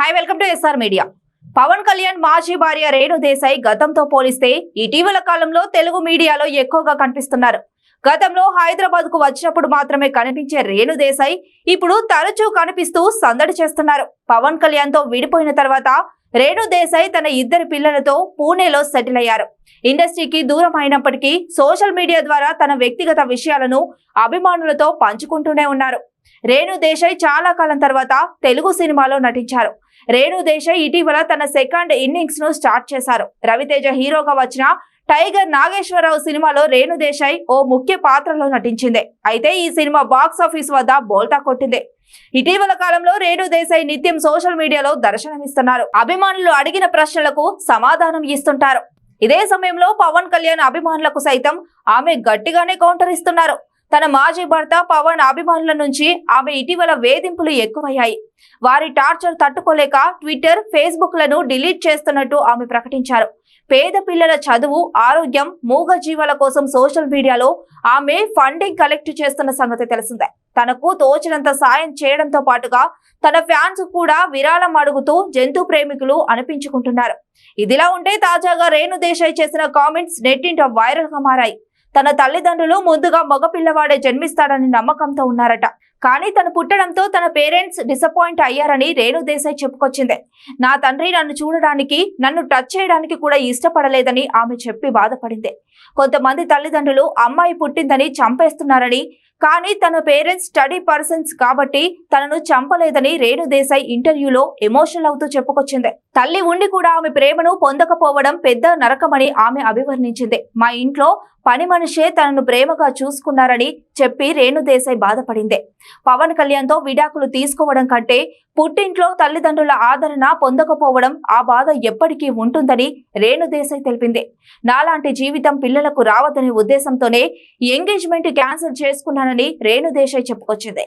Hi welcome to SR media. Pawan Kalyan మాజీ భార్య రేణు దేశాయ్ గతంతో పోలిస్తే ఇటీవల కాలంలో తెలుగు మీడియాలో ఎక్కువగా కనిపిస్తున్నారు. గతంలో హైదరాబాద్ కు వచ్చినప్పుడు మాత్రమే కనిపించే రేణు దేశాయ్ ఇప్పుడు తరచూ కనిపిస్తూ సందడి చేస్తున్నారు. పవన్ కళ్యాణ్ తో విడిపోయిన తర్వాత రేణు దేశాయ్ తన ఇద్దరు పిల్లలతో పూణేలో సెటిల్ అయ్యారు. ఇండస్ట్రీకి దూరం అయినప్పటికీ సోషల్ మీడియా ద్వారా తన వ్యక్తిగత విషయాలను అభిమానులతో పంచుకుంటూనే ఉన్నారు. రేణు దేశాయ్ చాలా కాలం తర్వాత తెలుగు సినిమాలో నటించారు. రేణు దేశాయ్ ఇటీవల తన సెకండ్ ఇన్నింగ్స్ ను స్టార్ట్ చేశారు. రవితేజ హీరోగా వచ్చిన టైగర్ నాగేశ్వరరావు సినిమాలో రేణు దేశాయ్ ఓ ముఖ్య పాత్రలో నటించింది. అయితే ఈ సినిమా బాక్స్ ఆఫీస్ వద్ద బోల్తా కొట్టింది. ఇటీవల కాలంలో రేణు దేశాయ్ నిత్యం సోషల్ మీడియాలో దర్శనమిస్తున్నారు. అభిమానులు అడిగిన ప్రశ్నలకు సమాధానం ఇస్తుంటారు. ఇదే సమయంలో పవన్ కళ్యాణ్ అభిమానులకు సైతం ఆమె గట్టిగానే కౌంటర్ ఇస్తున్నారు. తన మాజీ భర్త పవన్ అభిమానుల నుంచి ఆమె ఇటీవల వేధింపులు ఎక్కువయ్యాయి. వారి టార్చర్ తట్టుకోలేక ట్విట్టర్, ఫేస్బుక్ లను డిలీట్ చేస్తున్నట్టు ఆమె ప్రకటించారు. పేద పిల్లల చదువు, ఆరోగ్యం, మూగ జీవాల కోసం సోషల్ మీడియాలో ఆమె ఫండింగ్ కలెక్ట్ చేస్తున్న సంగతి తెలిసిందే. తనకు తోచినంత సాయం చేయడంతో పాటుగా తన ఫ్యాన్స్ కూడా విరాళం అడుగుతూ జంతు ప్రేమికులు అనిపించుకుంటున్నారు. ఇదిలా ఉంటే తాజాగా రేణు దేశాయ్ చేసిన కామెంట్స్ నెట్టింట వైరల్ గా మారాయి. తన తల్లిదండ్రులు ముందుగా మగ పిల్లవాడే జన్మిస్తాడని నమ్మకంతో ఉన్నారట. కానీ తను పుట్టడంతో తన పేరెంట్స్ డిసప్పాయింట్ అయ్యారని రేణు దేశాయ్ చెప్పుకొచ్చింది. నా తండ్రి నన్ను చూడడానికి, నన్ను టచ్ చేయడానికి కూడా ఇష్టపడలేదని ఆమె చెప్పి బాధపడింది. కొంతమంది తల్లిదండ్రులు అమ్మాయి పుట్టిందని చంపేస్తున్నారని, కానీ తన పేరెంట్స్ స్టడీ పర్సన్స్ కాబట్టి తనను చంపలేదని రేణు దేశాయ్ ఇంటర్వ్యూలో ఎమోషనల్ అవుతూ చెప్పుకొచ్చింది. తల్లి ఉండి కూడా ఆమె ప్రేమను పొందకపోవడం పెద్ద నరకమని ఆమె అభివర్ణించింది. మా ఇంట్లో పని మనిషే తనను ప్రేమగా చూసుకున్నారని చెప్పి రేణు దేశాయ్ బాధపడింది. పవన్ కళ్యాణ్ తో విడాకులు తీసుకోవడం కంటే పుట్టింట్లో తల్లిదండ్రుల ఆదరణ పొందకపోవడం ఆ బాధ ఎప్పటికీ ఉంటుందని రేణు దేశాయ్ తెలిపింది. నాలాంటి జీవితం పిల్లలకు రావద్దనే ఉద్దేశంతోనే ఎంగేజ్మెంట్ క్యాన్సిల్ చేసుకున్నానని రేణు దేశాయ్ చెప్పుకొచ్చింది.